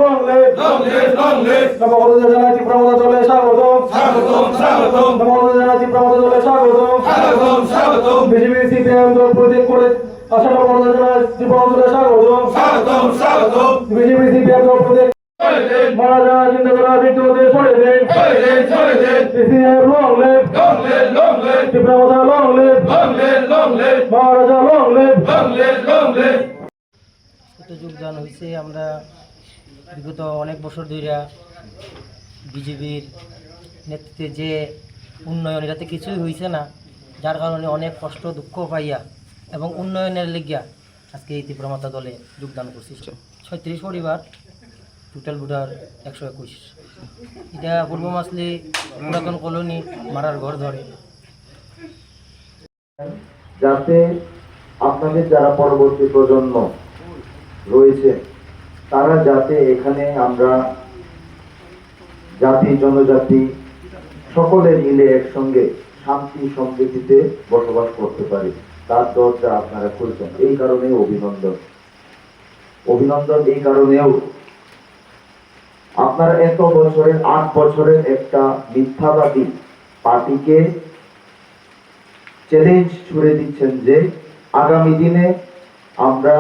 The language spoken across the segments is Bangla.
long live নবগত জানাচ্ছি প্রমোদ দলে স্বাগতম নবগত জানাচ্ছি প্রমোদ দলে স্বাগতম বিজেপি সিপিএম দল প্রতীক করে আসা নবগত জানাচ্ছি প্রমোদ দলে স্বাগতম বিজেপি সিপিএম দল প্রতীক মহারাজা জিন্দাবাদ দ্বিতীয়তে ছড়ে দেন CPM long live Pramod long live মহারাজা long live যোগদান হয়েছে। আমরা বিগত অনেক বছর ধরে বিজেপির নেতৃত্বে যে উন্নয়ন এটাতে কিছুই হয়েছে না, যার কারণে অনেক কষ্ট দুঃখ পাইয়া এবং উন্নয়নের লেগিয়া আজকে এই তীব্রমাতা দলে যোগদান করছি। 36 পরিবার, টোটাল ভোটার 121। এটা পূর্ব মাসলি পুরাতন কলোনি মারার ঘর ধরে, যাতে আপনাদের যারা পরবর্তী প্রজন্ম রয়েছে তারা যাতে এখানে আমরা জাতি জনজাতি সকলে মিলে একসঙ্গে শান্তি সম্প্রীতিতে বসবাস করতে পারি, তার দরজা আপনারা খুলছেন। এই কারণে অভিনন্দন এই কারণেও আপনারা এত বছরের 8 বছরের একটা মিথ্যাবাদী পার্টিকে চ্যালেঞ্জ ছুড়ে দিচ্ছেন যে আগামী দিনে আমরা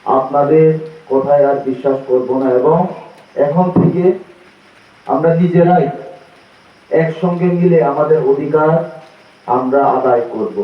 আপনাদের কথায় আর বিশ্বাস করব না এবং এখন থেকে আমরা নিজেরাই একসঙ্গে মিলে আমাদের অধিকার আমরা আদায় করব।